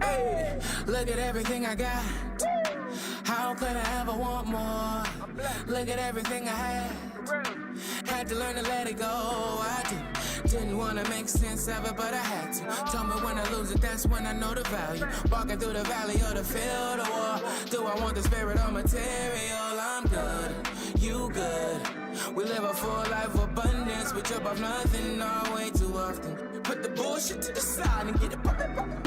Hey, look at everything I got. How could I ever want more? Look at everything I had to learn to let it go. I didn't want to make sense of it, but I had to. Told me when I lose it, that's when I know the value. Walking through the valley or the field of war. Do I want the spirit or material? I'm good, you good. We live a full life of abundance. We trip off nothing all way too often. Put the bullshit to the side and get it poppin'.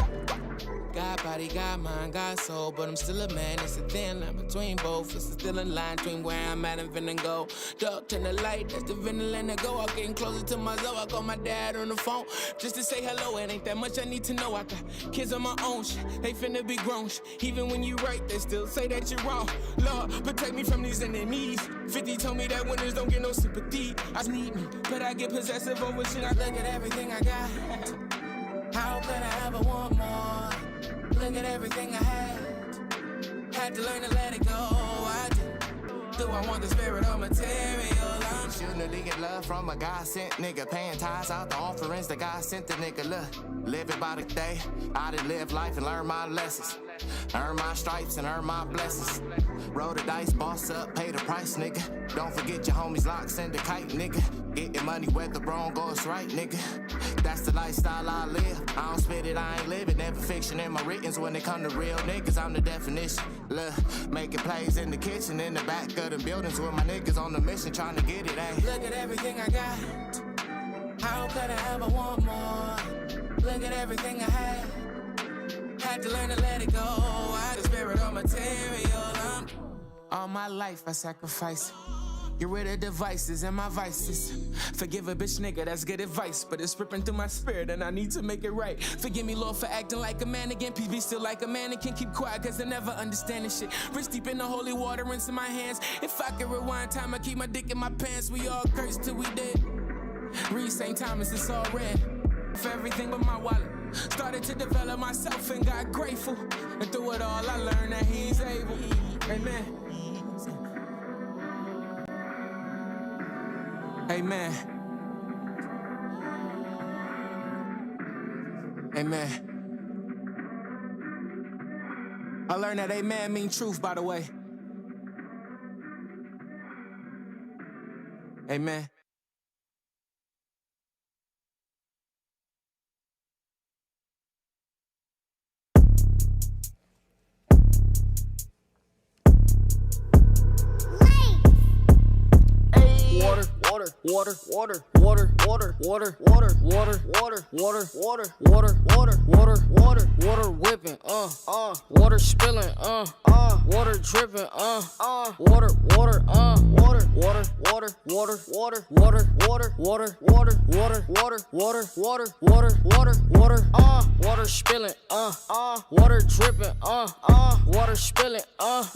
God body, God mind, God soul, but I'm still a man. It's a thin line between both. It's still a line between where I'm at and finna go. Dark turn the light, that's the vinyl and the go. I'm getting closer to my soul. I call my dad on the phone just to say hello. It ain't that much I need to know. I got kids on my own shit. They finna be grown shit. Even when you right, they still say that you're wrong. Lord, protect me from these enemies. 50 told me that winners don't get no sympathy. I need me, but I get possessive over shit. I look at everything I got. How could I ever want more? Look at everything I had to learn to let it go. I do I want the spirit or material? I'm shooting to get love from a God sent nigga. Paying tithes out the offerings that God sent the nigga. Look, living by the day. I done live life and learn my lessons. Earn my stripes and earn my blessings. Roll the dice, boss up, pay the price, nigga. Don't forget your homies lock, send a kite, nigga. Getting money where the wrong goes right, nigga. That's the lifestyle I live. I don't spit it, I ain't living. Never fiction in my writtens. When it come to real niggas, I'm the definition. Look, making plays in the kitchen, in the back of the buildings with my niggas on the mission, trying to get it, ayy. Look at everything I got. How could I ever want more? Look at everything I had to learn to let it go. I the spirit or material. All my life I sacrifice. Get rid of devices and my vices. Forgive a bitch nigga, that's good advice. But it's ripping through my spirit and I need to make it right. Forgive me, Lord, for acting like a man again. Please be still like a man and can keep quiet, cause I never understand this shit. Wrist deep in the holy water, rinse in my hands. If I could rewind time, I keep my dick in my pants. We all cursed till we dead. Read St. Thomas, it's all red. For everything but my wallet. Started to develop myself and got grateful. And through it all, I learned that he's able. Amen. Amen. Amen. I learned that amen mean truth, by the way. Amen. Water, water, water, water, water, water, water, water, water, water, water, water, water, water, water whipping, water spilling, water dripping, water, water, water, water, water, water, water, water, water, water, water, water, water, water, water, water, water, water, water spilling, water dripping, water spilling,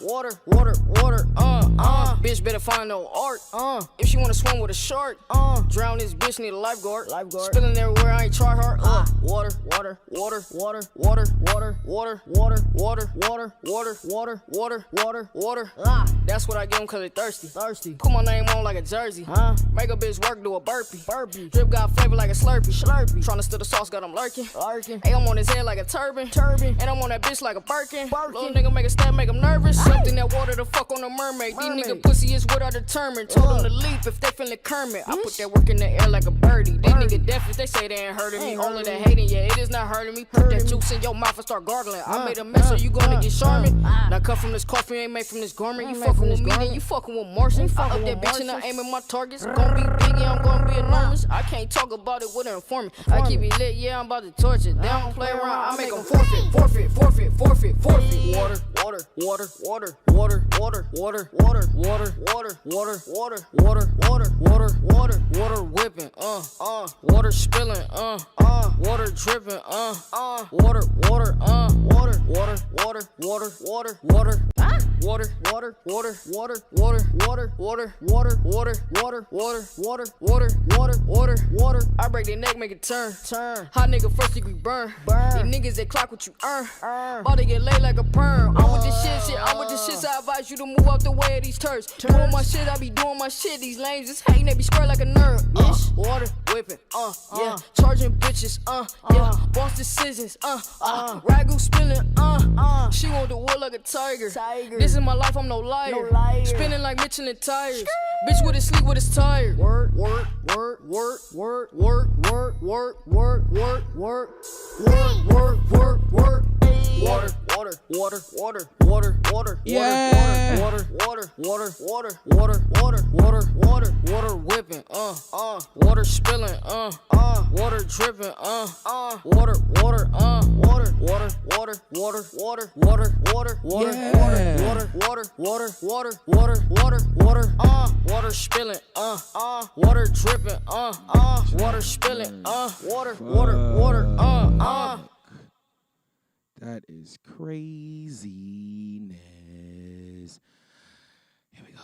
water, water, water, bitch better find no art, if she wanna swim with a shark, drown this bitch, need a lifeguard, spilling everywhere, I ain't try hard, water, water, water, water, water, water, water, water, water, water, water, water, water, water, water, that's what I give them cause they thirsty, put my name on like a jersey, make a bitch work, do a burpee, drip got flavor like a slurpee, tryna steal the sauce, got them lurking, hey, I'm on his head like a turban, and I'm on that bitch like a Birkin, little nigga make a step, make him nervous, something that water the fuck on a mermaid, these nigga pussy is what I determined, told them to leave if they feelin' Kermit, I put that work in the air like a birdie, these nigga deaf if they say they ain't hurting me, all of that hating, yeah, it is not hurting me, put that juice in your mouth and start gargling, I made a mess so you gonna get charming, now cut from this coffee, ain't made from this garment, you fucking with me, then you fucking with Martian, I up that bitch and I aiming my targets, gonna be big, yeah, I'm gonna be enormous, I can't talk about it with an informant, I keep it lit, yeah, I'm about to torch it, they don't play around, I make them forfeit, forfeit, forfeit, forfeit, forfeit, water, water, water, water, water, water, water, water, water, water, water, water, water, water, water, water, water whipping, water spilling, water dripping, water, water, water, water, water, water, water, water, water, water, water, water, water, water, water, water, water, water, water, water, water, water, water, water, water, water. I break their neck, make it turn. Hot nigga first degree burn. These niggas they clock what you earn. About to get laid like a perm. I'm with this shit, I'm with this shit. So I advise you to move out the way of these turds. Doing my shit, I be doing my shit. These lames just hating, they be square like a nerd. Water whipping, yeah. Charging bitches, yeah. Boss decisions, ragu spilling, She want the wood like a tiger. This is my life, I'm no liar. Spinning like Michelin tires. Bitch with his sleep with his tired. Work, work, work, work, work, work, work, work, work, work, work, work, work, work, work. Water, water, water, water, water, water, Yeah. water, water, water, water, water, water, water, water, water whipping, water spilling, water dripping, water, water, water, water, water, water, water, water, water, water, water, Yeah. water, water, water, water, water, water, water, water spilling, water dripping, water spilling, water, water, water, That is craziness. Here we go.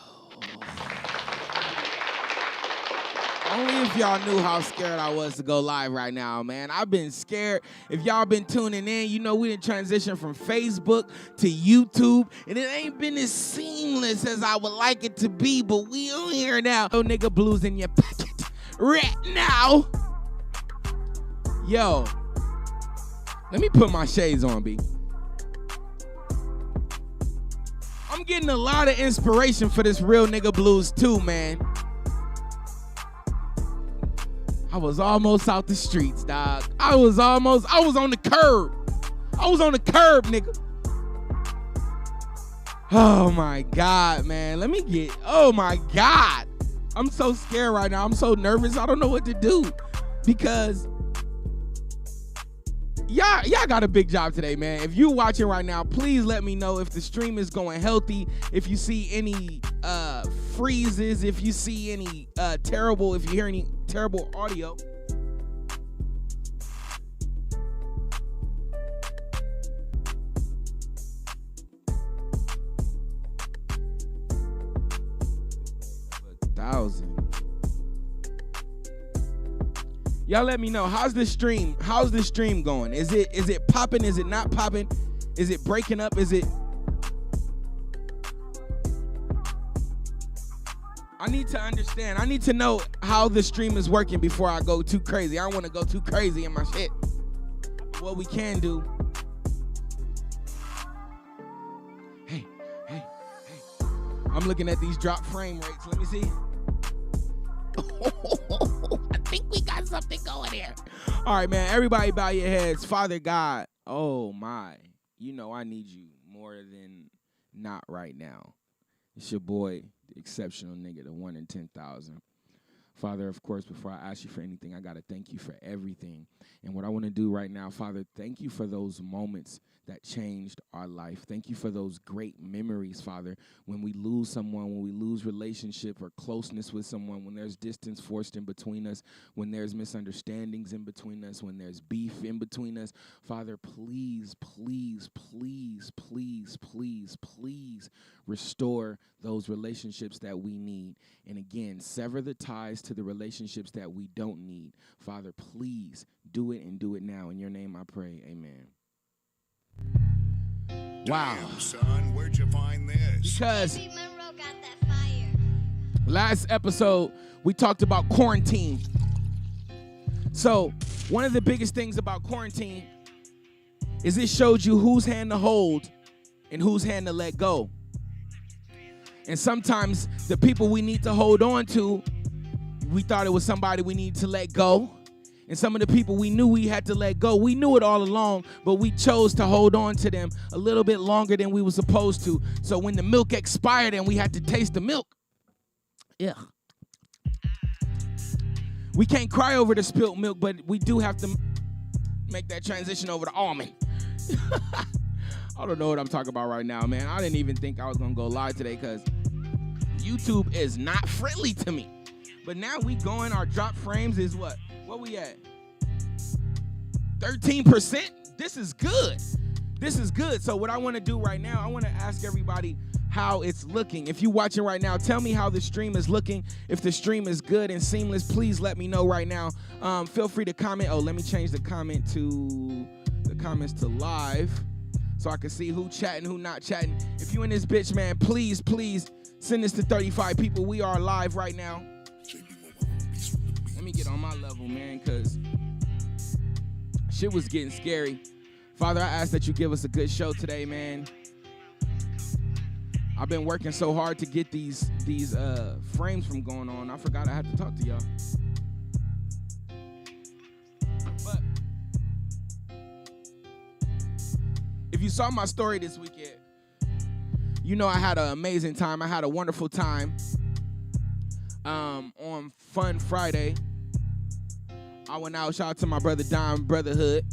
Only if y'all knew how scared I was to go live right now, man. I've been scared. If y'all been tuning in, you know we didn't transition from Facebook to YouTube, and it ain't been as seamless as I would like it to be, but we on here now. Oh, nigga, blues in your pocket right now. Yo, let me put my shades on, B. I'm getting a lot of inspiration for this real nigga blues too, man. I was almost out the streets, dog. I was on the curb. I was on the curb, nigga. Oh my God, man. Oh my God. I'm so scared right now. I'm so nervous. I don't know what to do because y'all got a big job today, man. If you're watching right now, please let me know if the stream is going healthy, if you see any freezes, if you see any if you hear any terrible audio. Y'all let me know, how's the stream going? Is it popping? Is it not popping? Is it breaking up? I need to understand. I need to know how the stream is working before I go too crazy. I don't want to go too crazy in my shit. What we can do. Hey. I'm looking at these drop frame rates. Let me see. I think we got something going here. All right, man. Everybody bow your heads. Father God, oh my. You know I need you more than not right now. It's your boy, the exceptional nigga, the 1 in 10,000. Father, of course, before I ask you for anything, I got to thank you for everything. And what I want to do right now, Father, thank you for those moments that changed our life. Thank you for those great memories, Father, when we lose someone, when we lose relationship or closeness with someone, when there's distance forced in between us, when there's misunderstandings in between us, when there's beef in between us. Father, please, please, please, please, please, please restore those relationships that we need. And again, sever the ties to the relationships that we don't need. Father, please do it and do it now. In your name I pray, amen. Wow. Damn, son, where'd you find this? Because last episode, we talked about quarantine. So one of the biggest things about quarantine is it showed you whose hand to hold and whose hand to let go. And sometimes the people we need to hold on to, we thought it was somebody we need to let go. And some of the people we knew we had to let go, we knew it all along, but we chose to hold on to them a little bit longer than we were supposed to. So when the milk expired and we had to taste the milk, yeah. We can't cry over the spilt milk, but we do have to make that transition over to almond. I don't know what I'm talking about right now, man. I didn't even think I was going to go live today because YouTube is not friendly to me. But now we going, our drop frames is what? What we at? 13%? This is good. This is good. So what I want to do right now, I want to ask everybody, how it's looking. If you're watching right now, tell me how the stream is looking. If the stream is good and seamless, please let me know right now. Feel free to comment. Oh, let me change the comments to live so I can see who chatting, who not chatting. If you in this bitch, man, please send this to 35 people. We are live right now. Let me get on my level, man, because shit was getting scary. Father, I ask that you give us a good show today, man. I've been working so hard to get these frames from going on. I forgot I had to talk to y'all. But if you saw my story this weekend, you know I had an amazing time. I had a wonderful time on Fun Friday. I went out. Shout out to my brother Dime Brotherhood.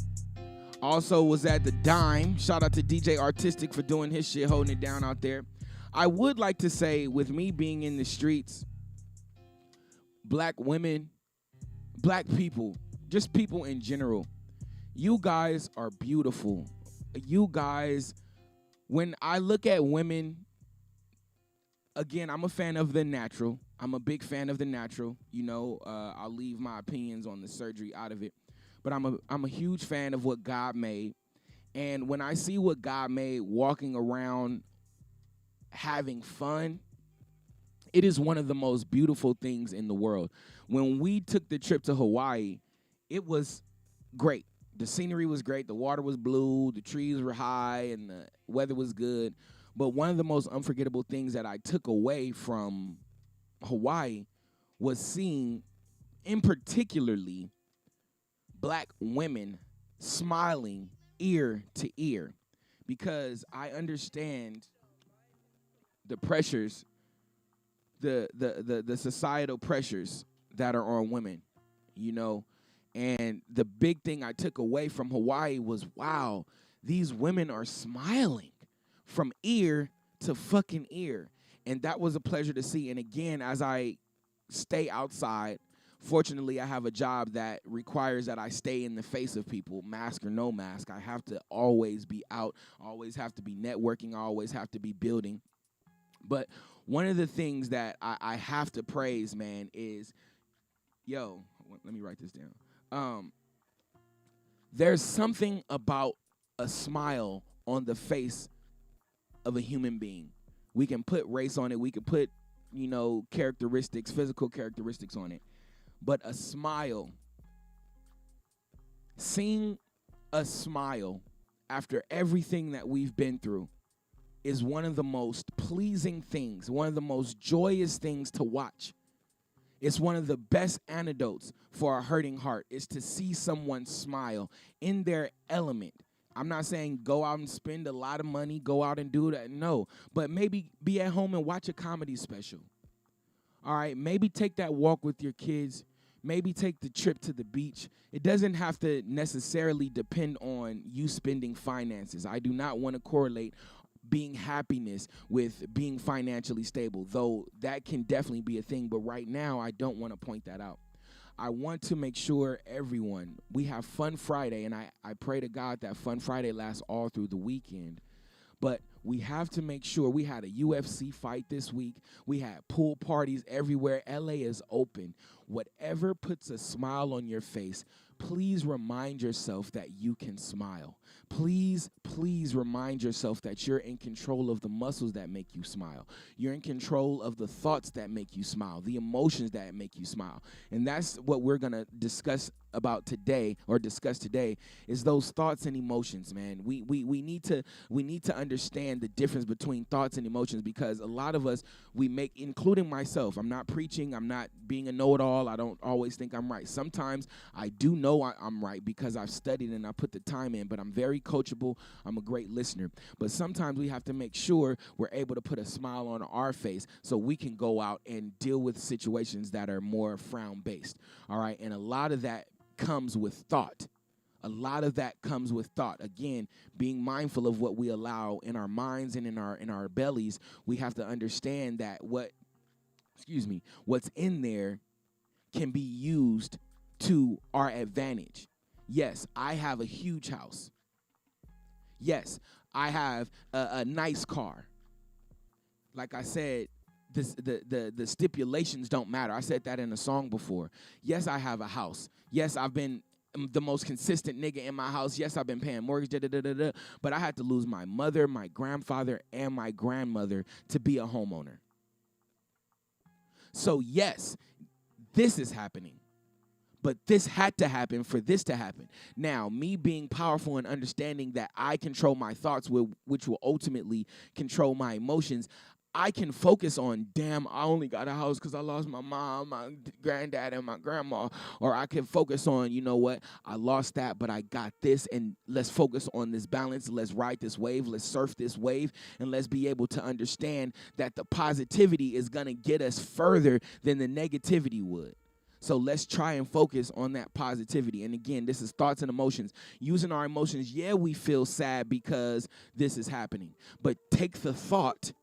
Also was at the Dime. Shout out to DJ Artistic for doing his shit, holding it down out there. I would like to say, with me being in the streets, black women, black people, just people in general, you guys are beautiful. You guys, when I look at women, again, I'm a fan of the natural. I'm a big fan of the natural. You know, I'll leave my opinions on the surgery out of it. But I'm a huge fan of what God made. And when I see what God made walking around having fun, it is one of the most beautiful things in the world. When we took the trip to Hawaii, it was great. The scenery was great. The water was blue. The trees were high, and the weather was good. But one of the most unforgettable things that I took away from Hawaii was seeing, in particularly, black women smiling ear to ear, because I understand the pressures, the societal pressures that are on women, you know. And the big thing I took away from Hawaii was, wow, these women are smiling from ear to fucking ear. And that was a pleasure to see. And again, as I stay outside, fortunately, I have a job that requires that I stay in the face of people, mask or no mask. I have to always be out, always have to be networking, always have to be building. But one of the things that I have to praise, man, is, let me write this down. There's something about a smile on the face of a human being. We can put race on it. We can put, characteristics, physical characteristics on it. But a smile, seeing a smile after everything that we've been through is one of the most pleasing things, one of the most joyous things to watch. It's one of the best antidotes for a hurting heart, is to see someone smile in their element. I'm not saying go out and spend a lot of money, go out and do that. No, but maybe be at home and watch a comedy special. All right, maybe take that walk with your kids. Maybe take the trip to the beach. It doesn't have to necessarily depend on you spending finances. I do not want to correlate being happiness with being financially stable, though that can definitely be a thing. But right now, I don't want to point that out. I want to make sure we have Fun Friday, and I pray to God that Fun Friday lasts all through the weekend. But we have to make sure. We had a UFC fight this week. We had pool parties everywhere. LA is open. Whatever puts a smile on your face, please remind yourself that you can smile. Please remind yourself that you're in control of the muscles that make you smile. You're in control of the thoughts that make you smile, the emotions that make you smile. And that's what we're going to discuss today, is those thoughts and emotions, man. We need to understand the difference between thoughts and emotions, because a lot of us, we make, including myself, I'm not preaching, I'm not being a know-it-all, I don't always think I'm right. Sometimes I do know I'm right because I've studied and I put the time in, but I'm very coachable, I'm a great listener. But sometimes we have to make sure we're able to put a smile on our face so we can go out and deal with situations that are more frown-based, all right? And a lot of that comes with thought. Again, being mindful of what we allow in our minds and in our bellies. We have to understand that what's in there can be used to our advantage. Yes, I have a huge house. Yes, I have a nice car. like I said, the stipulations don't matter. I said that in a song before. Yes, I have a house. Yes, I've been the most consistent nigga in my house. Yes, I've been paying mortgage, but I had to lose my mother, my grandfather, and my grandmother to be a homeowner. So yes, this is happening. But this had to happen for this to happen. Now, me being powerful and understanding that I control my thoughts, which will ultimately control my emotions, I can focus on, damn, I only got a house because I lost my mom, my granddad, and my grandma. Or I can focus on, you know what, I lost that, but I got this, and let's focus on this balance. Let's ride this wave. Let's surf this wave, and let's be able to understand that the positivity is going to get us further than the negativity would. So let's try and focus on that positivity. And again, this is thoughts and emotions. Using our emotions, yeah, we feel sad because this is happening. But take the thought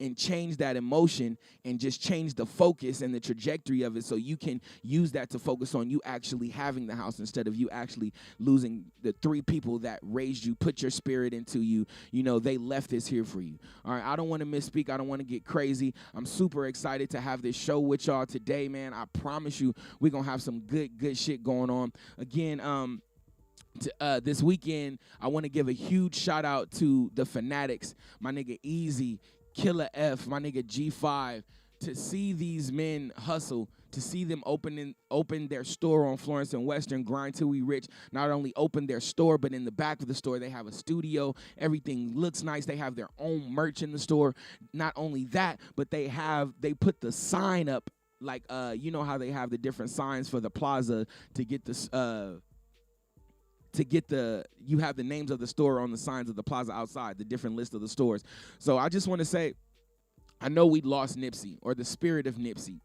and change that emotion and just change the focus and the trajectory of it so you can use that to focus on you actually having the house instead of you actually losing the 3 people that raised you, put your spirit into you. You know, they left this here for you. All right, I don't want to misspeak. I don't want to get crazy. I'm super excited to have this show with y'all today, man. I promise you we're going to have some good shit going on. Again, this weekend, I want to give a huge shout out to the Fanatics, my nigga Easy, Killer F, my nigga G5, to see these men hustle, to see them open their store on Florence and Western, Grind Till We Rich, not only open their store, but in the back of the store, they have a studio. Everything looks nice. They have their own merch in the store. Not only that, but they put the sign up, like, you know how they have the different signs for the plaza to get this, you have the names of the store on the signs of the plaza outside, the different list of the stores. So I just want to say, I know we lost Nipsey, or the spirit of Nipsey.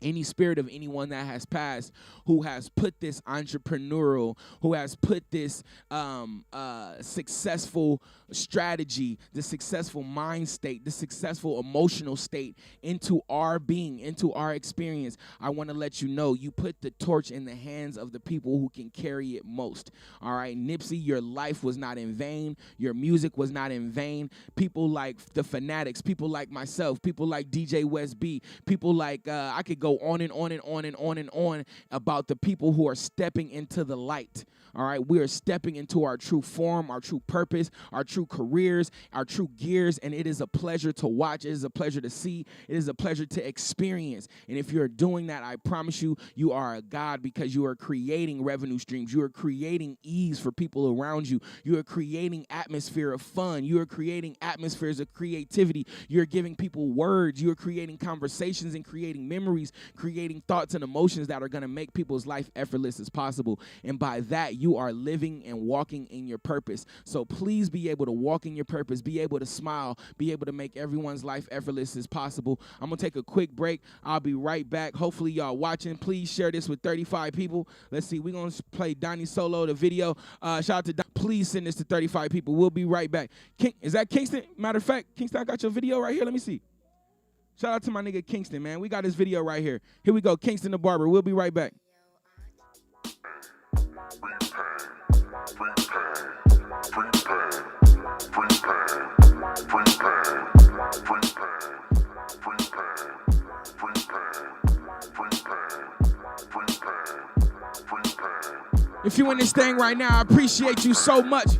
Any spirit of anyone that has passed, who has put this entrepreneurial, who has put this successful strategy, the successful mind state, the successful emotional state into our being, into our experience. I want to let you know, you put the torch in the hands of the people who can carry it most. All right, Nipsey, your life was not in vain. Your music was not in vain. People like the Fanatics, people like myself, people like DJ West B, people like, I could go on and on and on and on and on about the people who are stepping into the light. All right, we are stepping into our true form, our true purpose, our true careers, our true gears, and it is a pleasure to watch. It is a pleasure to see. It is a pleasure to experience. And if you're doing that, I promise you, you are a god, because you are creating revenue streams. You are creating ease for people around you. You are creating atmosphere of fun. You are creating atmospheres of creativity. You're giving people words. You are creating conversations and creating memories, creating thoughts and emotions that are going to make people's life effortless as possible. And by that, you are living and walking in your purpose. So please be able to walk in your purpose, be able to smile, be able to make everyone's life effortless as possible. I'm going to take a quick break. I'll be right back. Hopefully y'all watching. Please share this with 35 people. Let's see. We're going to play Donnie Solo, the video. Shout out to Don. Please send this to 35 people. We'll be right back. Is that Kingston? Matter of fact, Kingston, I got your video right here. Let me see. Shout out to my nigga Kingston, man. We got his video right here. Here we go. Kingston the Barber. We'll be right back. If you in this thing right now, I appreciate you so much.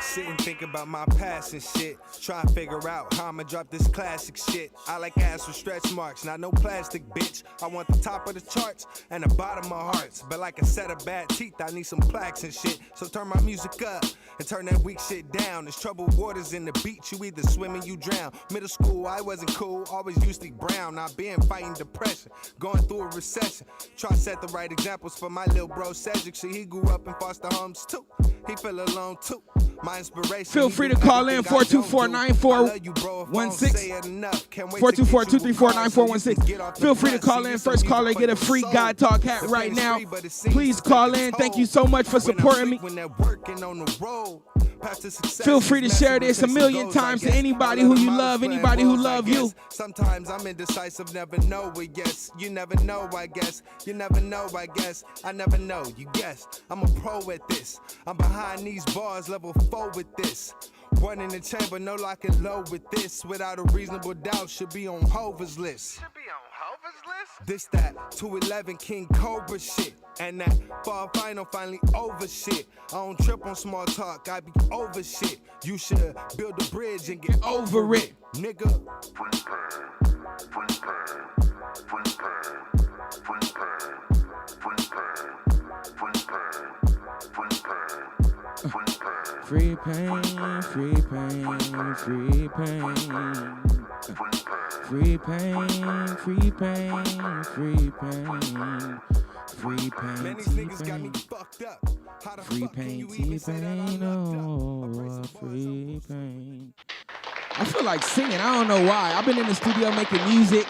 Sit and think about my past and shit. Try to figure out how I'ma drop this classic shit. I like ass with stretch marks, not no plastic, bitch. I want the top of the charts and the bottom of hearts. But like a set of bad teeth, I need some plaques and shit. So turn my music up and turn that weak shit down. There's troubled waters in the beach, you either swim or you drown. Middle school, I wasn't cool, always used to be brown. Now been fighting depression, going through a recession. Try to set the right examples for my little bro Cedric. See, he grew up in foster homes too. He feel alone too. My inspiration. Feel free to call in 424-9416. 424-234-9416. Feel free to call in. First caller, get a free God Talk hat right now. Please call in. Thank you so much for supporting me. When they're working on the road, Path to success. Feel free to is share massive this a with million goals, I times to guess. anybody I who love you the love, miles anybody who playing love balls, I you. guess. Sometimes I'm indecisive, never know it, yes. You never know, I guess. You never know, I guess. I never know, you guess. I'm a pro at this. I'm behind these bars, level 4 with this. One in the chamber, no lock and low with this. Without a reasonable doubt, should be on Hover's list. Should be on Hover's list? This, that, 211 King Cobra shit. And that fall final finally over shit. I don't trip on small talk, I be over shit. You should build a bridge and get over it, nigga. Free pain, free pain, free pain, free pain, free pain, free pain, free pain, free pain. Free pain, free pain, free pain. Free pain, free pain, free pain. Free pain, Man, these niggas got me fucked up. How the free fuck can pain, you even say that I'm locked up? free pain. I feel like singing. I don't know why. I've been in the studio making music.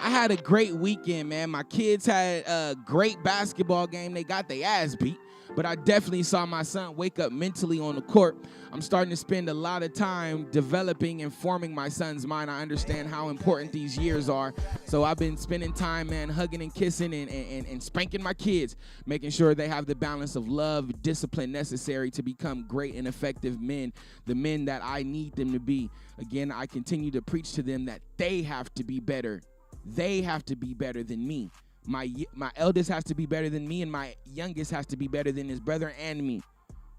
I had a great weekend, man. My kids had a great basketball game. They got their ass beat. But I definitely saw my son wake up mentally on the court. I'm starting to spend a lot of time developing and forming my son's mind. I understand how important these years are. So I've been spending time, man, hugging and kissing and spanking my kids, making sure they have the balance of love, discipline necessary to become great and effective men, the men that I need them to be. Again, I continue to preach to them that they have to be better. They have to be better than me. My eldest has to be better than me, and my youngest has to be better than his brother and me.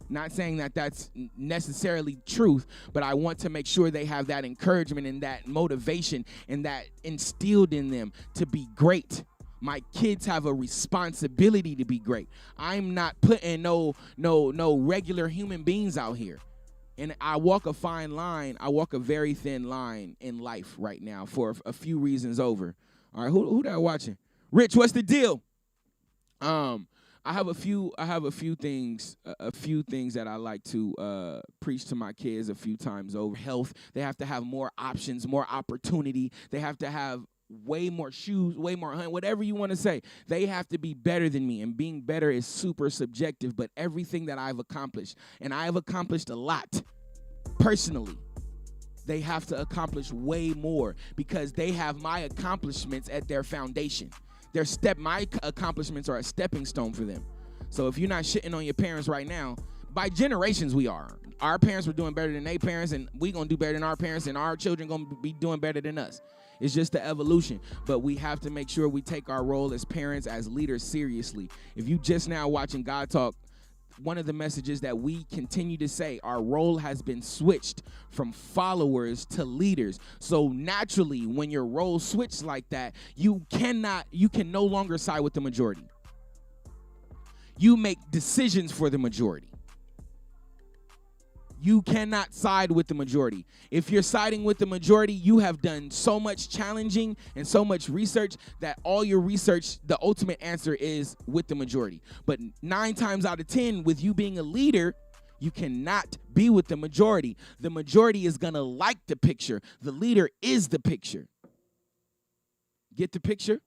Not saying that that's necessarily truth, but I want to make sure they have that encouragement and that motivation and that instilled in them to be great. My kids have a responsibility to be great. I'm not putting no regular human beings out here. And I walk a fine line. I walk a very thin line in life right now for a few reasons over. All right, who that watching? Rich, what's the deal? I have a few things that I like to preach to my kids a few times over. Health, they have to have more options, more opportunity. They have to have way more shoes, way more hunting, whatever you want to say. They have to be better than me, and being better is super subjective, but everything that I've accomplished, and I have accomplished a lot personally, they have to accomplish way more because they have my accomplishments at their foundation. My accomplishments are a stepping stone for them. So if you're not shitting on your parents right now, by generations we are. Our parents were doing better than their parents, and we gonna do better than our parents, and our children gonna be doing better than us. It's just the evolution. But we have to make sure we take our role as parents, as leaders seriously. If you just now watching God Talk, one of the messages that we continue to say, our role has been switched from followers to leaders. So naturally, when your role switched like that, you can no longer side with the majority. You make decisions for the majority. You cannot side with the majority. If you're siding with the majority, you have done so much challenging and so much research that all your research, the ultimate answer is with the majority. But 9 times out of 10, with you being a leader, you cannot be with the majority. The majority is going to like the picture. The leader is the picture. Get the picture?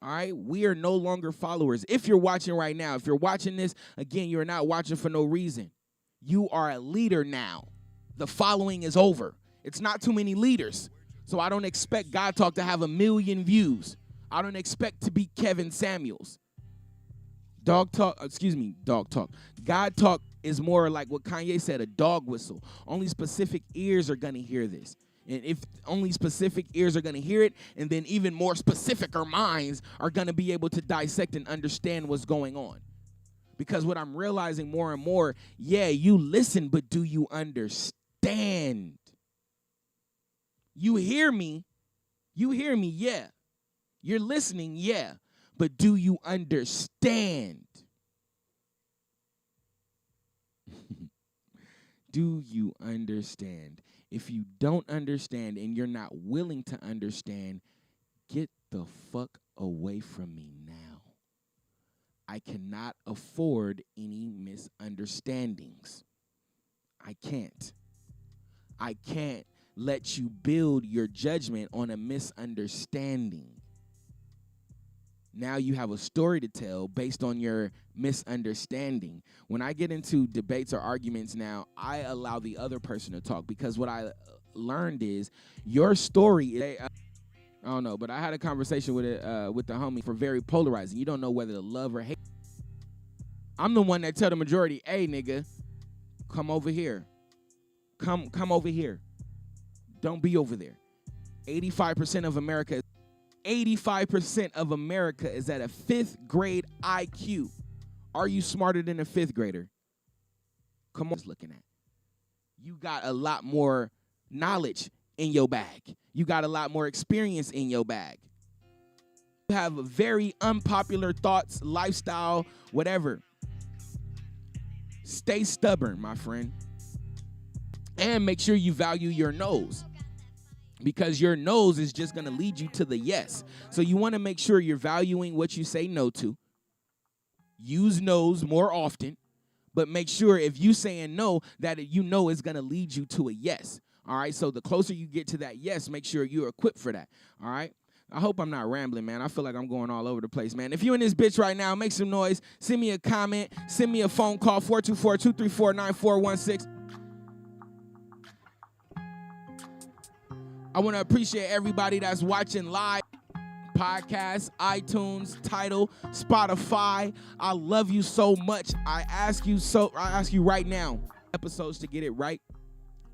All right, we are no longer followers. If you're watching right now, if you're watching this, again, you're not watching for no reason. You are a leader now. The following is over. It's not too many leaders. So I don't expect God Talk to have 1 million views. I don't expect to be Kevin Samuels. God Talk is more like what Kanye said, a dog whistle. Only specific ears are going to hear this. And if only specific ears are going to hear it, and then even more specificer minds are going to be able to dissect and understand what's going on. Because what I'm realizing more and more, yeah, you listen, but do you understand? You hear me, yeah. You're listening, yeah. But do you understand? Do you understand? If you don't understand and you're not willing to understand, get the fuck away from me now. I cannot afford any misunderstandings. I can't. I can't let you build your judgment on a misunderstanding. Now you have a story to tell based on your misunderstanding. When I get into debates or arguments now, I allow the other person to talk, because what I learned is your story is, I don't know, but I had a conversation with the homie for very polarizing. You don't know whether to love or hate. I'm the one that tell the majority, hey, nigga, come over here. Come over here. Don't be over there. 85% of America is at a 5th grade IQ. Are you smarter than a 5th grader? Come on, just looking at. You got a lot more knowledge in your bag. You got a lot more experience in your bag. You have very unpopular thoughts, lifestyle, whatever. Stay stubborn, my friend. And make sure you value your no's, because your no's is just going to lead you to the yes. So you want to make sure you're valuing what you say no to. Use no's more often, but make sure if you saying no, that you know is going to lead you to a yes. All right, so the closer you get to that yes, make sure you're equipped for that. All right. I hope I'm not rambling, man. I feel like I'm going all over the place, man. If you in this bitch right now, make some noise. Send me a comment. Send me a phone call, 424-234-9416. I want to appreciate everybody that's watching live, podcast, iTunes, Tidal, Spotify. I love you so much. I ask you right now, episodes to get it right.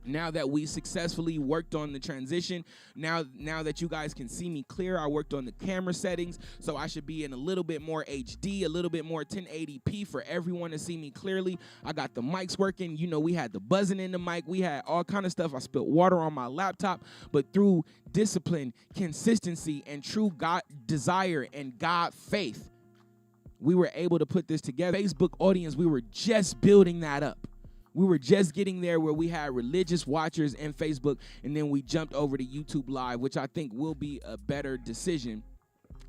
Now that we successfully worked on the transition, now that you guys can see me clear, I worked on the camera settings, so I should be in a little bit more HD, a little bit more 1080p for everyone to see me clearly. I got the mics working. You know, we had the buzzing in the mic. We had all kind of stuff. I spilled water on my laptop, but through discipline, consistency, and true God desire and God faith, we were able to put this together. Facebook audience, we were just building that up. We were just getting there where we had religious watchers in Facebook, and then we jumped over to YouTube Live, which I think will be a better decision.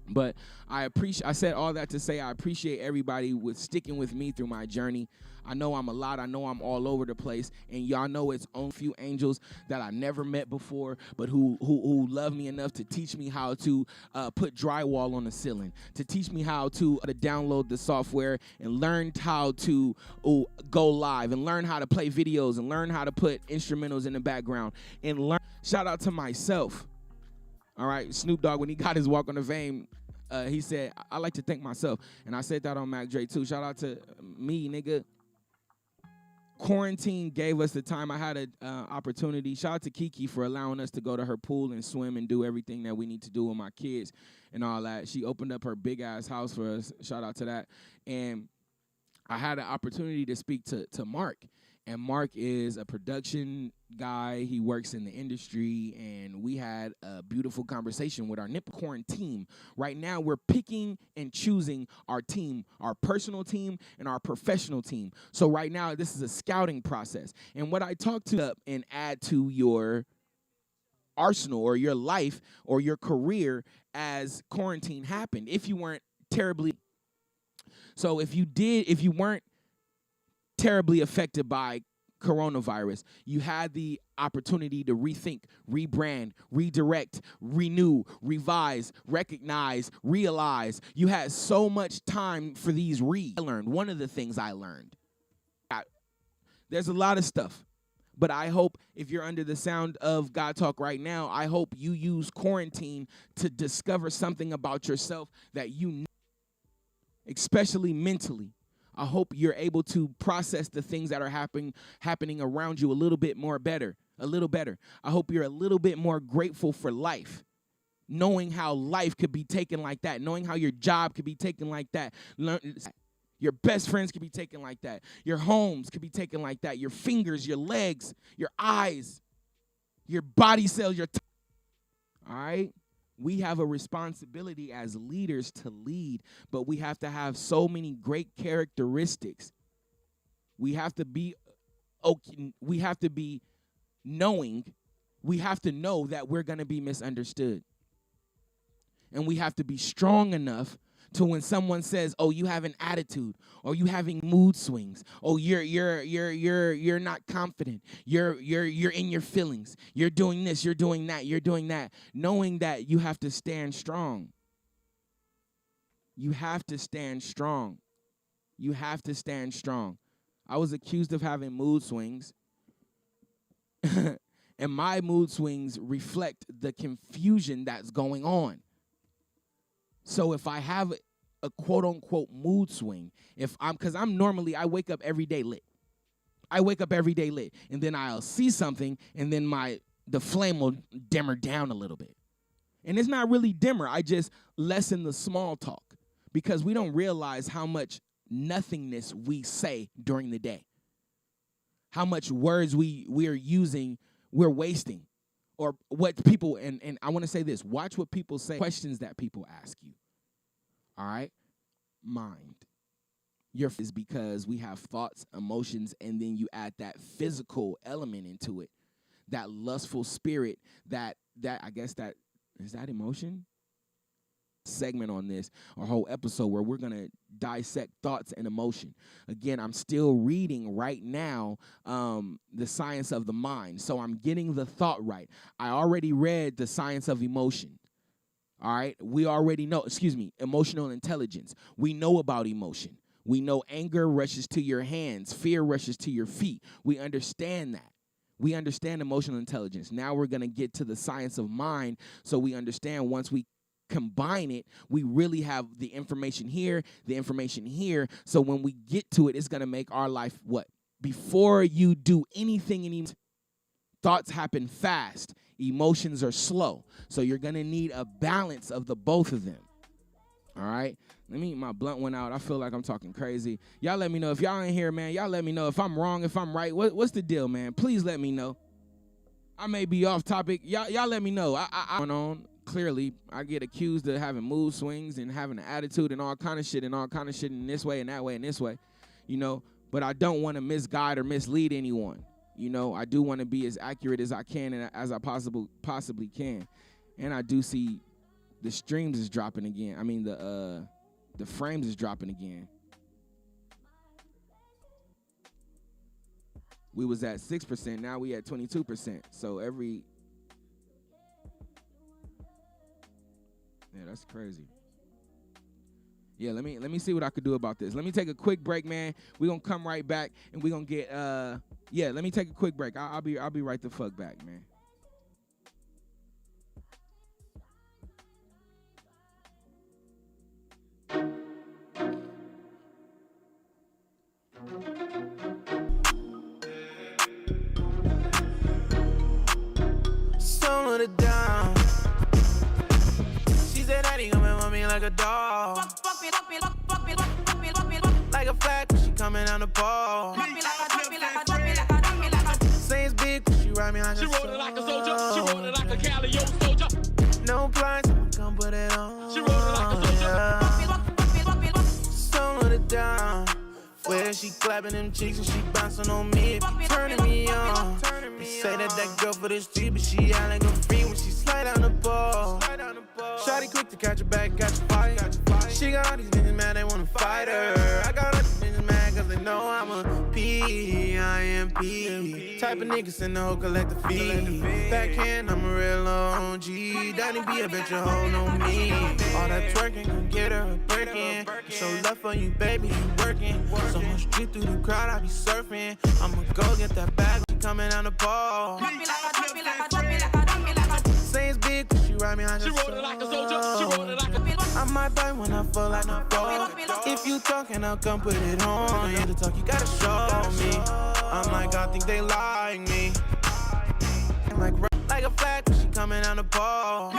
But I said all that to say I appreciate everybody with sticking with me through my journey. I know I'm a lot. I know I'm all over the place. And y'all know it's on few angels that I never met before, but who love me enough to teach me how to put drywall on the ceiling, to teach me how to download the software and learn how to go live and learn how to play videos and learn how to put instrumentals in the background and learn. Shout out to myself. All right, Snoop Dogg, when he got his Walk on the Fame, he said, I like to thank myself. And I said that on Mac Dre, too. Shout out to me, nigga. Quarantine gave us the time. I had an opportunity. Shout out to Kiki for allowing us to go to her pool and swim and do everything that we need to do with my kids and all that. She opened up her big-ass house for us. Shout out to that. And I had an opportunity to speak to Mark. And Mark is a production guy. He works in the industry, and we had a beautiful conversation with our Nipcorn team. Right now, we're picking and choosing our team, our personal team and our professional team. So right now, this is a scouting process. And what I talk to and add to your arsenal or your life or your career as quarantine happened, if you weren't terribly. So if you weren't terribly affected by coronavirus, you had the opportunity to rethink, rebrand, redirect, renew, revise, recognize, realize. You had so much time for these I learned. One of the things I learned, there's a lot of stuff, but I hope if you're under the sound of God Talk right now, I hope you use quarantine to discover something about yourself that you know, especially mentally. I hope you're able to process the things that are happening around you a little better. I hope you're a little bit more grateful for life, knowing how life could be taken like that, knowing how your job could be taken like that, your best friends could be taken like that, your homes could be taken like that, your fingers, your legs, your eyes, your body cells, all right? We have a responsibility as leaders to lead, but we have to have so many great characteristics. We have to be knowing, we have to know that we're going to be misunderstood. And we have to be strong enough to when someone says, "Oh, you have an attitude," or "You having mood swings," "Oh, you're not confident," you're in your feelings, "You're doing this, you're doing that," knowing that you have to stand strong. You have to stand strong. You have to stand strong. I was accused of having mood swings. And my mood swings reflect the confusion that's going on. So if I have a quote-unquote mood swing, because I wake up every day lit. I wake up every day lit. And then I'll see something, and then the flame will dimmer down a little bit. And it's not really dimmer. I just lessen the small talk because we don't realize how much nothingness we say during the day. How much words we're using, we're wasting. Or what people, and I want to say this, watch what people say, questions that people ask you. All right? Mind. Is because we have thoughts, emotions, and then you add that physical element into it. That lustful spirit, that I guess that, is that emotion? Segment on this, a whole episode where we're going to dissect thoughts and emotion. Again, I'm still reading right now the science of the mind. So I'm getting the thought right. I already read the science of emotion. All right. We already know, emotional intelligence. We know about emotion. We know anger rushes to your hands. Fear rushes to your feet. We understand that. We understand emotional intelligence. Now we're going to get to the science of mind so we understand once we combine it, we really have the information here, the information here. So when we get to it, it's going to make our life what? Before you do anything, thoughts happen fast. Emotions are slow. So you're going to need a balance of the both of them. All right? My blunt went out. I feel like I'm talking crazy. Y'all let me know. If y'all ain't here, man, y'all let me know if I'm wrong, if I'm right. What's the deal, man? Please let me know. I may be off topic. Y'all let me know. I'm going on. Clearly, I get accused of having mood swings and having an attitude and all kind of shit in this way and that way and this way, But I don't want to misguide or mislead anyone. I do want to be as accurate as I can and as I possibly can. And I do see the streams is dropping again. I mean, the frames is dropping again. We was at 6%. Now we at 22%. So yeah, that's crazy. Yeah, let me see what I could do about this. Let me take a quick break, man. We're gonna come right back and we're gonna get let me take a quick break. I'll be right the fuck back, man. Slow it down. She said that he coming for me like a dog. Like a flag when she coming down the ball. Say it's big when she ride me like a soldier. She rode it like a soldier. She rode it like a Calio soldier. No blinds, I'ma come put it on. She rode it like a soldier. Slow it down. Where she clapping them cheeks and she bouncing on me, turning me on. They say that girl for the street, but she out like a free when she slide down the ball. Shawty quick to catch her back, catch a fight. She got all these niggas mad, they wanna fight her. I got all these niggas mad cause they know I'm a P-I-M-P type of niggas in the whole collective fee. Backhand, I'm a real OG. Daddy be a bitch, a hoe on me. All that twerking, gon' get her a Birkin. Show love for you, baby, you working. So much drip through the crowd, I be surfing. I'ma go get that bag, she coming down the ball. Say it's big, cause she ride me like a soldier. She rode it like a soldier. She rode it like a I might bite when I fall like a dog. If you talking, I'll come put it on. Yeah, the talk, you gotta show me. I'm like, I think they like me. Like a flag, cause she coming down the ball.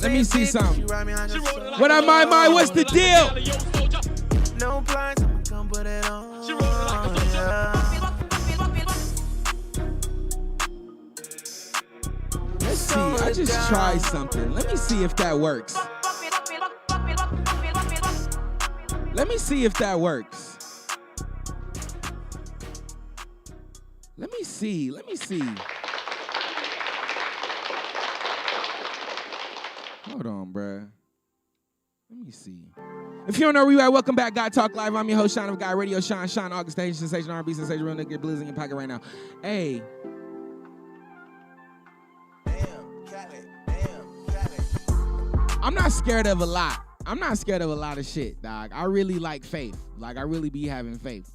Let me see something. What up, my? What's the deal? No blinds, I'ma come put it on. She rode it like a soldier. Let's see. I just tried something. Let me see if that works. Let me see if that works. Let me see. Hold on, bruh. Let me see. If you don't know where you at, welcome back, God Talk Live. I'm your host, Sean of God Radio. Sean, August, Station, Sensation, R&B, Sensation, real nigga, blues in your pocket right now. Hey. I'm not scared of a lot. I'm not scared of a lot of shit, dog. I really like faith. Like, I really be having faith.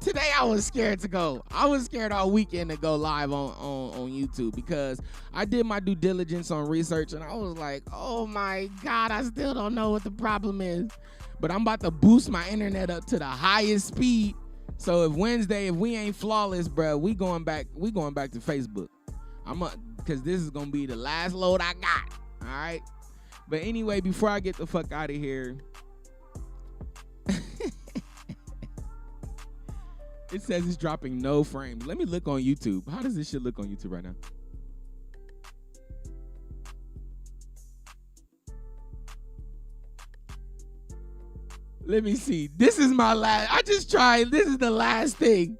Today I was scared to go. I was scared all weekend to go live on YouTube because I did my due diligence on research and I was like, oh my God, I still don't know what the problem is. But I'm about to boost my internet up to the highest speed. So if Wednesday, if we ain't flawless, bro, we going back to Facebook. Cause this is gonna be the last load I got. All right. But anyway, before I get the fuck out of here. It says it's dropping no frames. Let me look on YouTube. How does this shit look on YouTube right now? Let me see. This is my last. I just tried. This is the last thing.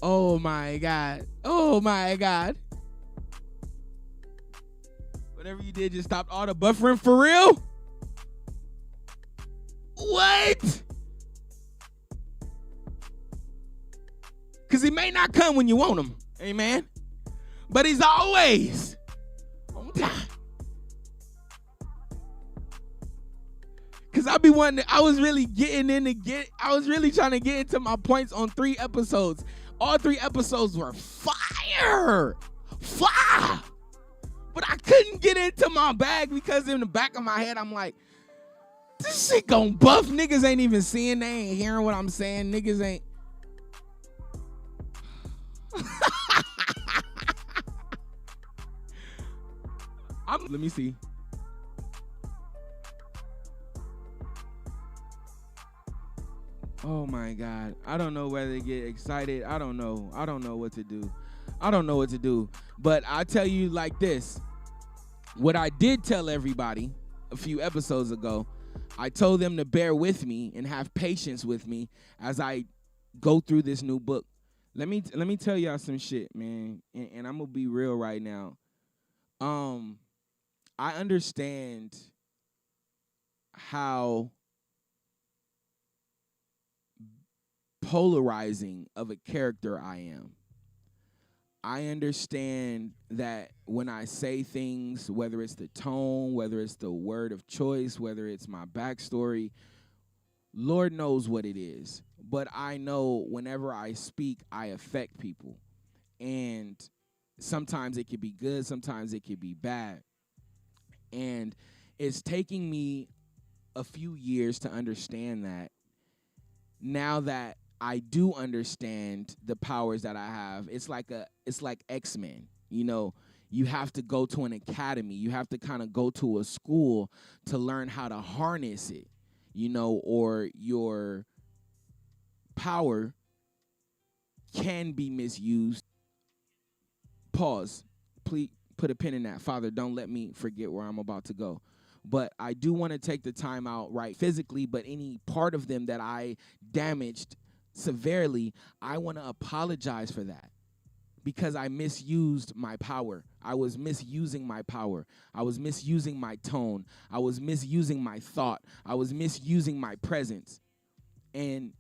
Oh my God. Oh my God. Whatever you did just stopped all the buffering for real? What? Because he may not come when you want him. Amen. But he's always on time. Because I was really trying to get into my points on 3 episodes. All 3 episodes were fire. Fire. But I couldn't get into my bag because in the back of my head, I'm like, this shit gon' buff. Niggas ain't even seeing. They ain't hearing what I'm saying. Niggas ain't. Let me see. Oh my God. I don't know whether to get excited. I don't know. I don't know what to do. But I tell you like this. What I did tell everybody a few episodes ago, I told them to bear with me and have patience with me as I go through this new book. Let me tell y'all some shit, man. And I'm gonna be real right now. I understand how polarizing of a character I am. I understand that when I say things, whether it's the tone, whether it's the word of choice, whether it's my backstory, Lord knows what it is. But I know whenever I speak, I affect people. And sometimes it could be good, sometimes it could be bad. And it's taking me a few years to understand that. Now that I do understand the powers that I have, it's like X-Men. You know, you have to go to an academy. You have to kind of go to a school to learn how to harness it, you know, or your power can be misused. Pause. Please put a pin in that. Father, don't let me forget where I'm about to go. But I do want to take the time out, right, physically, but any part of them that I damaged severely, I want to apologize for that because I misused my power. I was misusing my power. I was misusing my tone. I was misusing my thought. I was misusing my presence. And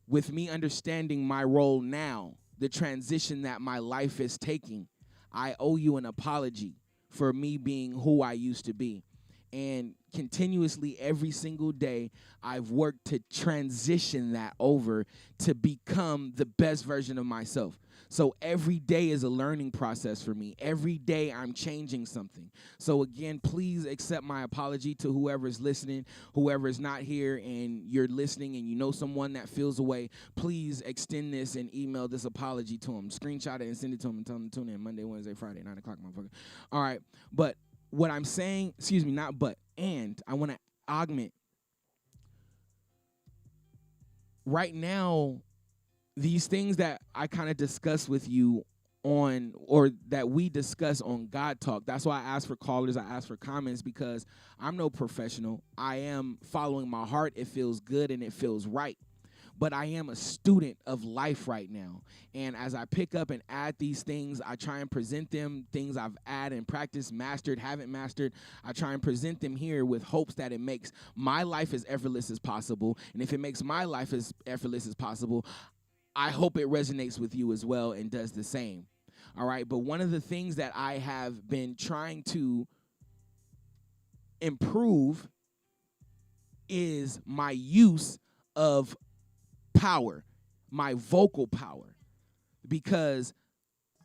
with me understanding my role now, the transition that my life is taking, I owe you an apology for me being who I used to be. And continuously every single day, I've worked to transition that over to become the best version of myself. So every day is a learning process for me. Every day I'm changing something. So again, please accept my apology to whoever is listening, whoever is not here and you're listening and you know someone that feels away. Please extend this and email this apology to them. Screenshot it and send it to them and tell them to tune in Monday, Wednesday, Friday, 9 o'clock, motherfucker. All right, but what I'm saying, and I want to augment. Right now, these things that I kind of discuss with you on, or that we discuss on God Talk, that's why I ask for callers, I ask for comments, because I'm no professional. I am following my heart. It feels good and it feels right. But I am a student of life right now. And as I pick up and add these things, I try and present them, things I've added and practiced, mastered, haven't mastered. I try and present them here with hopes that it makes my life as effortless as possible. And if it makes my life as effortless as possible, I hope it resonates with you as well and does the same. All right. But one of the things that I have been trying to improve is my use of power, my vocal power, because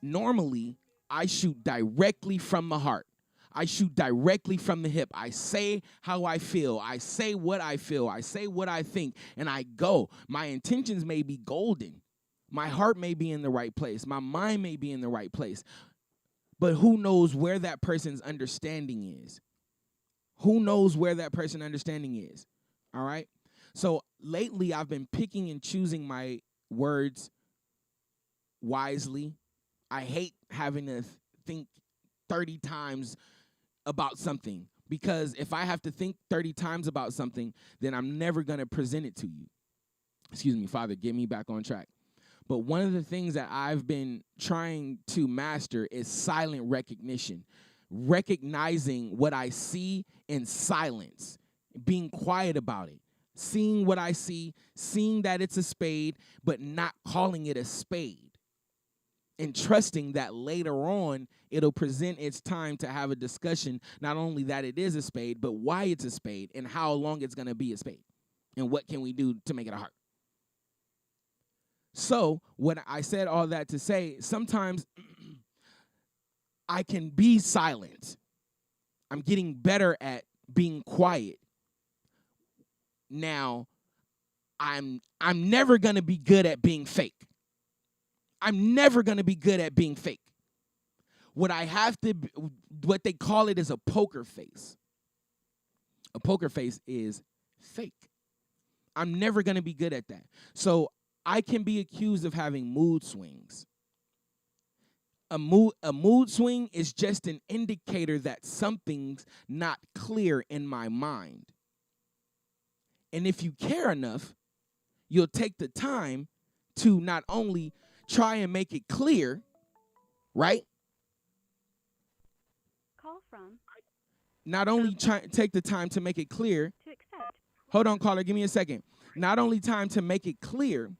normally I shoot directly from the heart. I shoot directly from the hip. I say how I feel. I say what I feel. I say what I think, and I go. My intentions may be golden. My heart may be in the right place. My mind may be in the right place. But who knows where that person's understanding is? Who knows where that person's understanding is? All right? So lately, I've been picking and choosing my words wisely. I hate having to think 30 times about something, because if I have to think 30 times about something, then I'm never going to present it to you. Excuse me, Father, get me back on track. But one of the things that I've been trying to master is silent recognition, recognizing what I see in silence, being quiet about it, seeing what I see, seeing that it's a spade, but not calling it a spade. And trusting that later on, it'll present its time to have a discussion, not only that it is a spade, but why it's a spade and how long it's going to be a spade. And what can we do to make it a heart? So when I said all that to say, sometimes I can be silent. I'm getting better at being quiet. Now, I'm never going to be good at being fake. I'm never going to be good at being fake. What they call it is a poker face. A poker face is fake. I'm never going to be good at that. So I can be accused of having mood swings. A mood swing is just an indicator that something's not clear in my mind. And if you care enough, you'll take the time to not only try and make it clear, right? Call from. Not only take the time to make it clear. To accept. Hold on, caller, give me a second. Not only time to make it clear,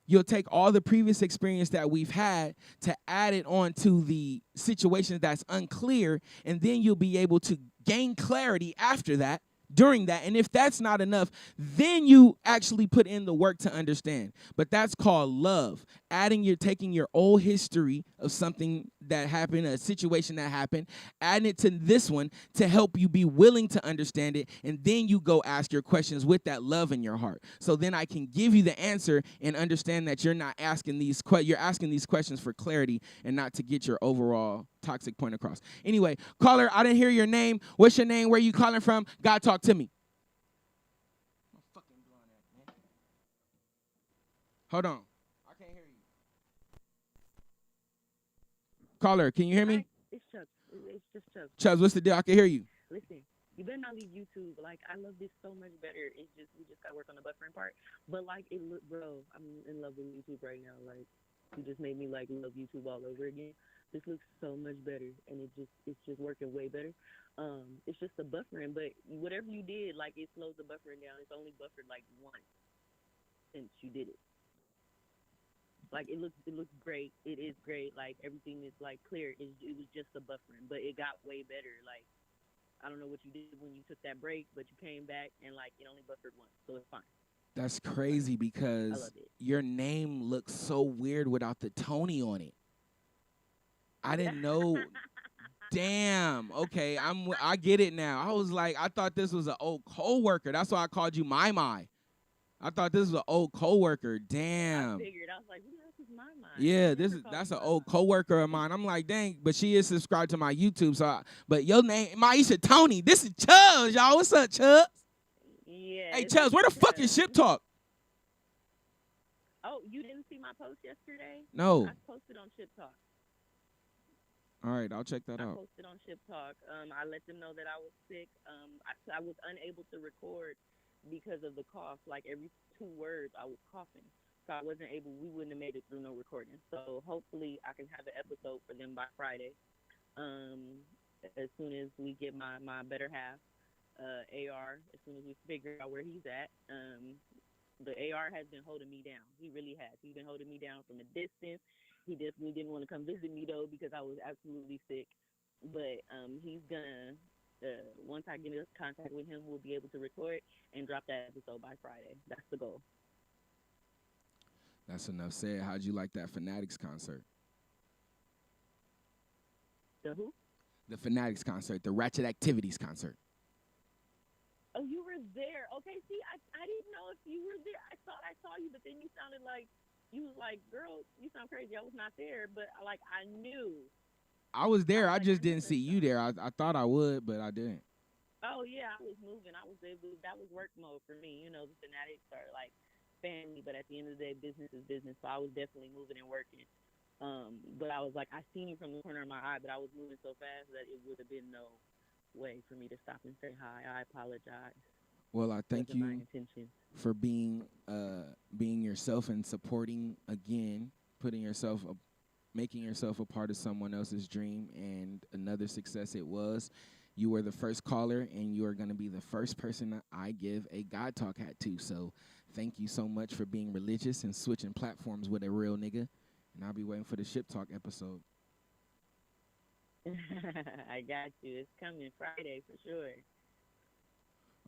you'll take all the previous experience that we've had to add it on to the situation that's unclear, and then you'll be able to gain clarity after that, during that. And if that's not enough, then you actually put in the work to understand. But that's called love. Taking your old history of something that happened, a situation that happened, adding it to this one to help you be willing to understand it. And then you go ask your questions with that love in your heart. So then I can give you the answer and understand that you're not asking you're asking these questions for clarity and not to get your overall toxic point across. Anyway, caller, I didn't hear your name. What's your name? Where you calling from? God, talk to me. Hold on. I can't hear you. Caller, can you hear me? It's Chuck. It's just Chuck. Chubbs, what's the deal? I can hear you. Listen, you better not leave YouTube. Like, I love this so much better. It's just, we just got to work on the buffering part. But, like, bro, I'm in love with YouTube right now. Like, you just made me, like, love YouTube all over again. This looks so much better, and it's just working way better. It's just the buffering, but whatever you did, like, it slows the buffering down. It's only buffered, like, once since you did it. Like, it looks great. It is great. Like, everything is, like, clear. It was just the buffering, but it got way better. Like, I don't know what you did when you took that break, but you came back, and, like, it only buffered once, so it's fine. That's crazy because your name looks so weird without the Tony on it. I didn't know. Damn. Okay, I get it now. I was like, I thought this was an old coworker. That's why I called you My. I thought this was an old coworker. Damn. I figured. I was like, who the hell is My? Yeah, that's an old coworker of mine. I'm like, dang, but she is subscribed to my YouTube. But your name, Maisha Tony. This is Chubbs, y'all. What's up, Chubbs? Yeah. Hey, Chubbs, where the fuck is Ship Talk? Oh, you didn't see my post yesterday? No. I posted on Ship Talk. All right, I'll check that out. I posted on Ship Talk. I let them know that I was sick. I was unable to record because of the cough. Like, every 2 words, I was coughing. So I wasn't able, we wouldn't have made it through no recording. So hopefully I can have an episode for them by Friday. As soon as we get my better half, AR, as soon as we figure out where he's at. The AR has been holding me down. He really has. He's been holding me down from a distance. He definitely didn't want to come visit me though because I was absolutely sick. But he's gonna once I get in contact with him, we'll be able to record and drop that episode by Friday. That's the goal. That's enough said. How'd you like that Fanatics concert? The who? The Fanatics concert, the Ratchet Activities concert. Oh, you were there. Okay, see, I didn't know if you were there. I thought I saw you, but then you sounded like you was like, girl, you sound crazy. I was not there, but like I knew. I was there. I Like, just I didn't know see that you there. I thought I would, but I didn't. Oh yeah, I was moving. I was able. That was work mode for me. You know, the Fanatics are like family, but at the end of the day, business is business. So I was definitely moving and working. But I was like, I seen you from the corner of my eye, but I was moving so fast that it would have been no way for me to stop and say hi. I apologize. Well, I thank Wasn't my you intention. for being yourself and supporting again, making yourself a part of someone else's dream, and another success it was. You were the first caller, and you are going to be the first person that I give a God Talk hat to. So thank you so much for being religious and switching platforms with a real nigga. And I'll be waiting for the Ship Talk episode. I got you. It's coming Friday for sure.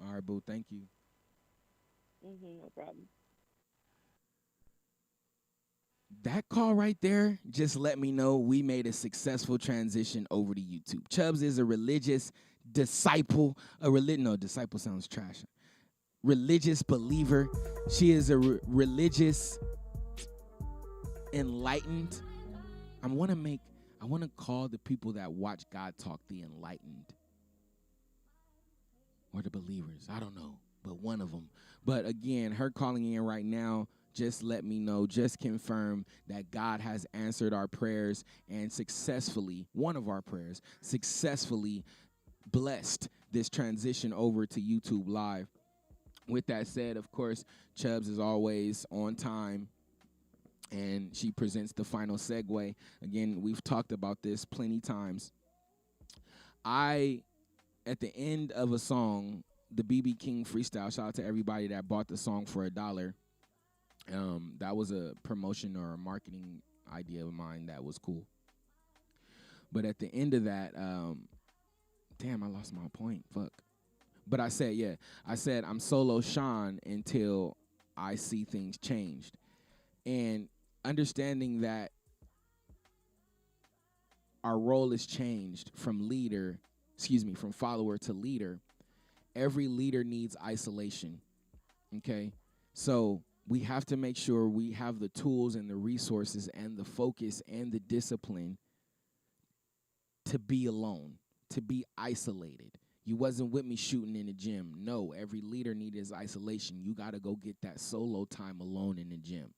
All right, boo. Thank you. No problem. That call right there just let me know we made a successful transition over to YouTube. Chubbs is a religious disciple. Disciple sounds trash. Religious believer. She is a religious enlightened. I want to call the people that watch God Talk the enlightened. Or the believers. I don't know, but one of them. But again, her calling in right now just let me know, just confirm that God has answered our prayers and one of our prayers, successfully blessed this transition over to YouTube Live. With that said, of course, Chubbs is always on time, and she presents the final segue. Again, we've talked about this plenty times. At the end of a song, the BB King freestyle, shout out to everybody that bought the song for $1. That was a promotion or a marketing idea of mine that was cool. But at the end of that, damn, I lost my point. Fuck. But I said I'm solo Sean until I see things changed. And understanding that our role is changed from follower to leader. Every leader needs isolation, okay? So we have to make sure we have the tools and the resources and the focus and the discipline to be alone, to be isolated. You wasn't with me shooting in the gym. No, every leader needs his isolation. You got to go get that solo time alone in the gym,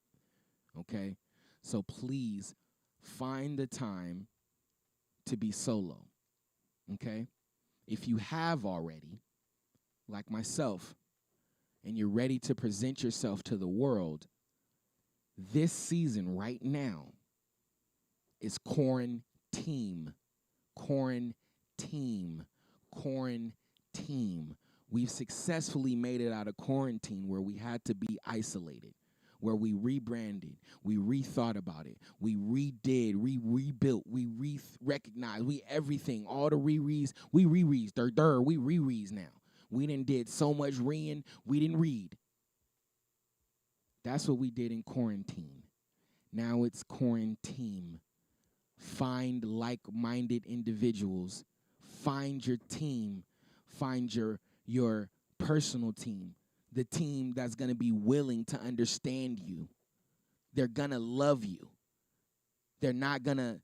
okay? So please find the time to be solo, okay? If you have already, like myself, and you're ready to present yourself to the world, this season right now is quarantine. We've successfully made it out of quarantine where we had to be isolated, where we rebranded, we rethought about it, we redid, we rebuilt, we recognized, we everything, all the rereads, we rereads, we rereads now. We did so much reading, we didn't read. That's what we did in quarantine. Now it's quarantine. Find like-minded individuals. Find your team. Find your personal team. The team that's going to be willing to understand you. They're going to love you. They're not going to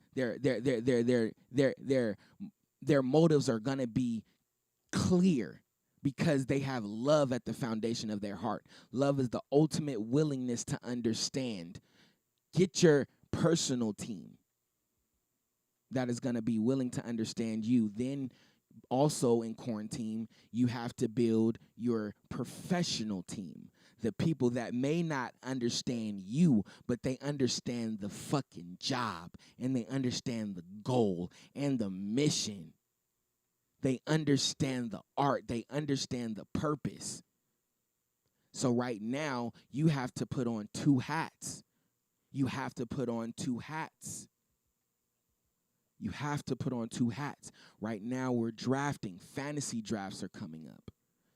their motives are going to be clear because they have love at the foundation of their heart. Love is the ultimate willingness to understand. Get your personal team that is going to be willing to understand you. Then also in quarantine, you have to build your professional team. The people that may not understand you, but they understand the fucking job and they understand the goal and the mission. They understand the art. They understand the purpose. So right now, you have to put on two hats. You have to put on two hats. You have to put on two hats. Right now we're drafting. Fantasy drafts are coming up.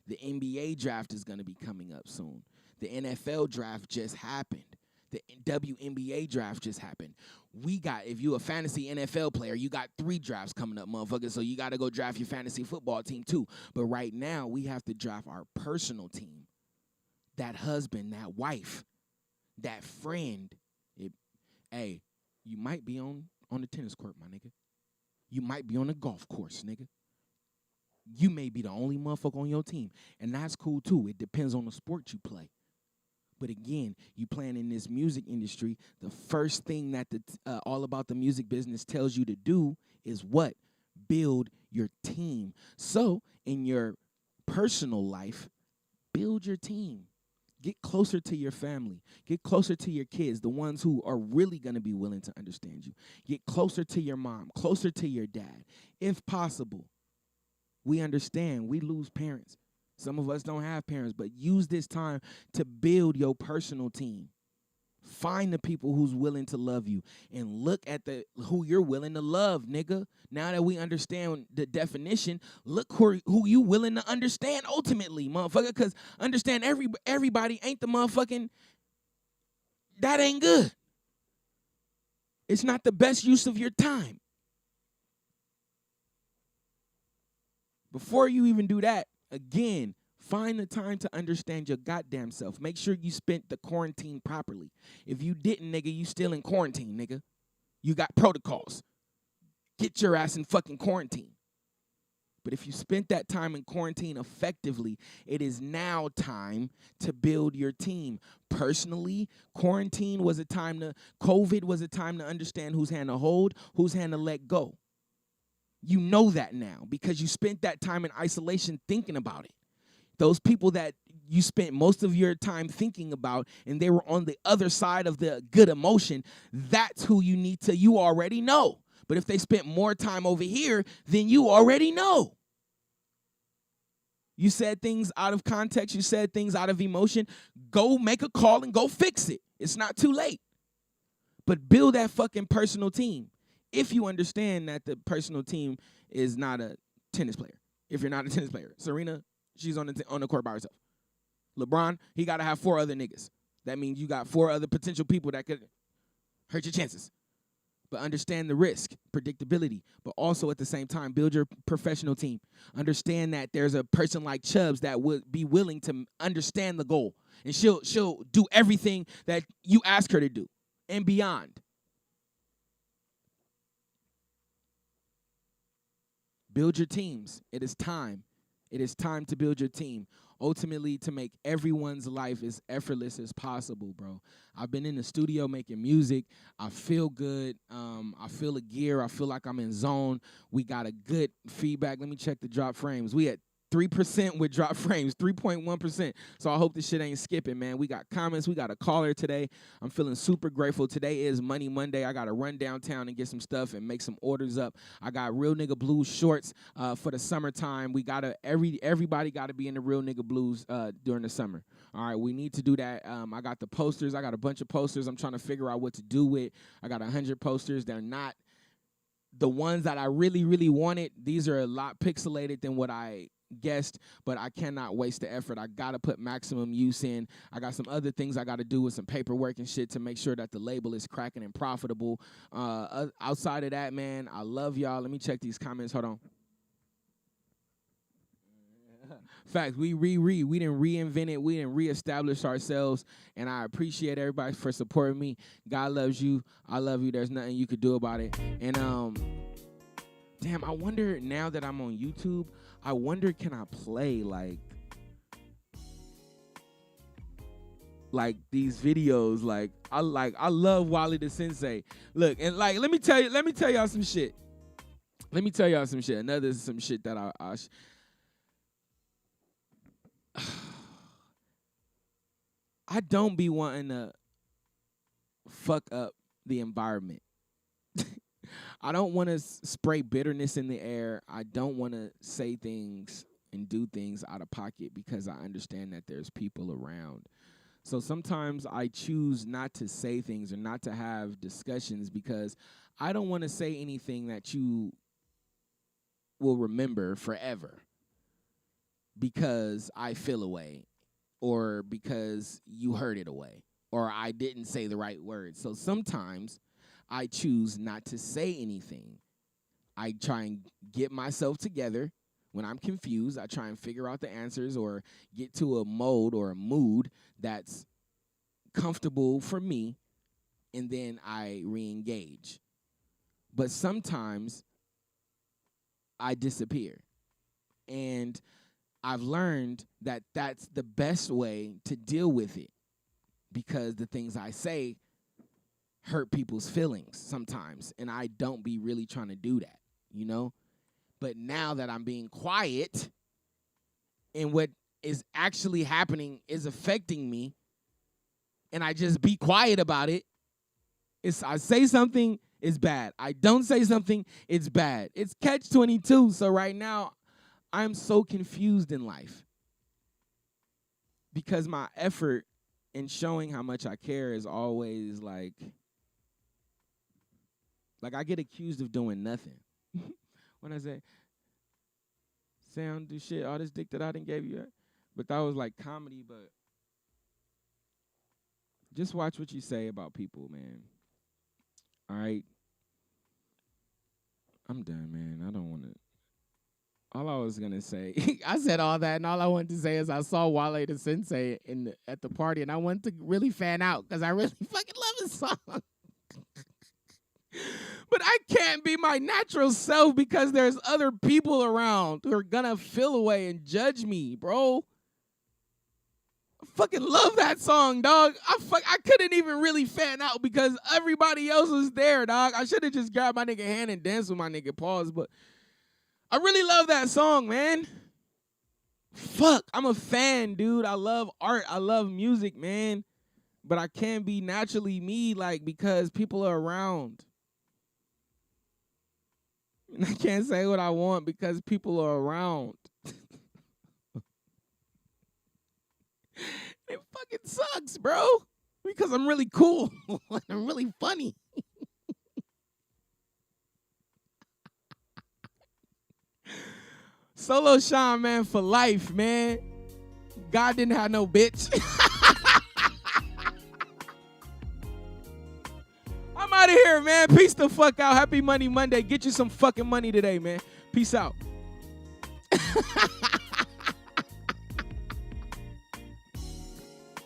The NBA draft is going to be coming up soon. The NFL draft just happened. The WNBA draft just happened. If you a fantasy NFL player, you got 3 drafts coming up, motherfucker. So you got to go draft your fantasy football team too. But right now, we have to draft our personal team. That husband, that wife, that friend. Hey, you might be on the tennis court, my nigga. You might be on the golf course, nigga. You may be the only motherfucker on your team. And that's cool too. It depends on the sport you play. But again, you playing in this music industry, the first thing that all about the music business tells you to do is what? Build your team. So in your personal life, build your team. Get closer to your family. Get closer to your kids, the ones who are really going to be willing to understand you. Get closer to your mom, closer to your dad. If possible, we understand we lose parents. Some of us don't have parents, but use this time to build your personal team. Find the people who's willing to love you and look at who you're willing to love, nigga. Now that we understand the definition, look who you willing to understand ultimately, motherfucker, because understand everybody ain't the motherfucking, that ain't good. It's not the best use of your time. Before you even do that, again, find the time to understand your goddamn self. Make sure you spent the quarantine properly. If you didn't, nigga, you still in quarantine, nigga. You got protocols. Get your ass in fucking quarantine. But if you spent that time in quarantine effectively, it is now time to build your team. Personally, COVID was a time to understand whose hand to hold, whose hand to let go. You know that now because you spent that time in isolation thinking about it. Those people that you spent most of your time thinking about and they were on the other side of the good emotion, that's who you already know. But if they spent more time over here, then you already know. You said things out of context. You said things out of emotion. Go make a call and go fix it. It's not too late. But build that fucking personal team. If you understand that the personal team is not a tennis player. If you're not a tennis player. Serena, she's on the court by herself. LeBron, he got to have 4 other niggas. That means you got 4 other potential people that could hurt your chances. But understand the risk, predictability, but also at the same time, build your professional team. Understand that there's a person like Chubbs that would be willing to understand the goal. And she'll do everything that you ask her to do and beyond. Build your teams. It is time. It is time to build your team. Ultimately, to make everyone's life as effortless as possible, bro. I've been in the studio making music. I feel good. I feel a gear. I feel like I'm in zone. We got a good feedback. Let me check the drop frames. We at 3% with drop frames, 3.1%. So I hope this shit ain't skipping, man. We got comments. We got a caller today. I'm feeling super grateful. Today is Money Monday. I got to run downtown and get some stuff and make some orders up. I got Real Nigga Blues shorts for the summertime. We got to everybody got to be in the Real Nigga Blues during the summer. All right, we need to do that. I got the posters. I got a bunch of posters I'm trying to figure out what to do with. I got 100 posters. They're not the ones that I really, really wanted. These are a lot pixelated than what I guessed, but I cannot waste the effort. I got to put maximum use in. I got some other things I got to do with some paperwork and shit to make sure that the label is cracking and profitable. Outside of that, man, I love y'all. Let me check these comments. Hold on. Facts, we didn't reinvent it. We didn't reestablish ourselves, and I appreciate everybody for supporting me. God loves you. I love you. There's nothing you could do about it. And damn, I wonder now that I'm on YouTube, I wonder can I play like these videos? I love Wally the Sensei. Look, and let me tell y'all some shit. Another some shit that I don't be wanting to fuck up the environment. I don't want to spray bitterness in the air. I don't want to say things and do things out of pocket because I understand that there's people around. So sometimes I choose not to say things or not to have discussions because I don't want to say anything that you will remember forever because I feel away or because you heard it away or I didn't say the right words. So sometimes I choose not to say anything. I try and get myself together. When I'm confused, I try and figure out the answers or get to a mode or a mood that's comfortable for me, and then I re-engage. But sometimes I disappear. And I've learned that that's the best way to deal with it because the things I say hurt people's feelings sometimes, and I don't be really trying to do that, you know? But now that I'm being quiet and what is actually happening is affecting me, and I just be quiet about it, I say something, it's bad. I don't say something, it's bad. It's catch-22. So right now, I'm so confused in life because my effort in showing how much I care is always like I get accused of doing nothing. When I say I don't do shit, all this dick that I didn't give you, but that was like comedy. But just watch what you say about people, man. All right, I'm done, man. I don't want to. All I was gonna say, I said all that, and all I wanted to say is I saw Wale the Sensei at the party, and I wanted to really fan out because I really fucking love his song. But I can't be my natural self because there's other people around who are gonna feel away and judge me, bro. I fucking love that song, dog. I couldn't even really fan out because everybody else was there, dog. I should have just grabbed my nigga hand and danced with my nigga pause, but I really love that song, man. Fuck, I'm a fan, dude. I love art. I love music, man. But I can't be naturally me, like, because people are around. And I can't say what I want because people are around. It fucking sucks, bro. Because I'm really cool. And I'm really funny. Solo Sean, man, for life, man. God didn't have no bitch. I'm out of here, man. Peace the fuck out. Happy Money Monday. Get you some fucking money today, man. Peace out.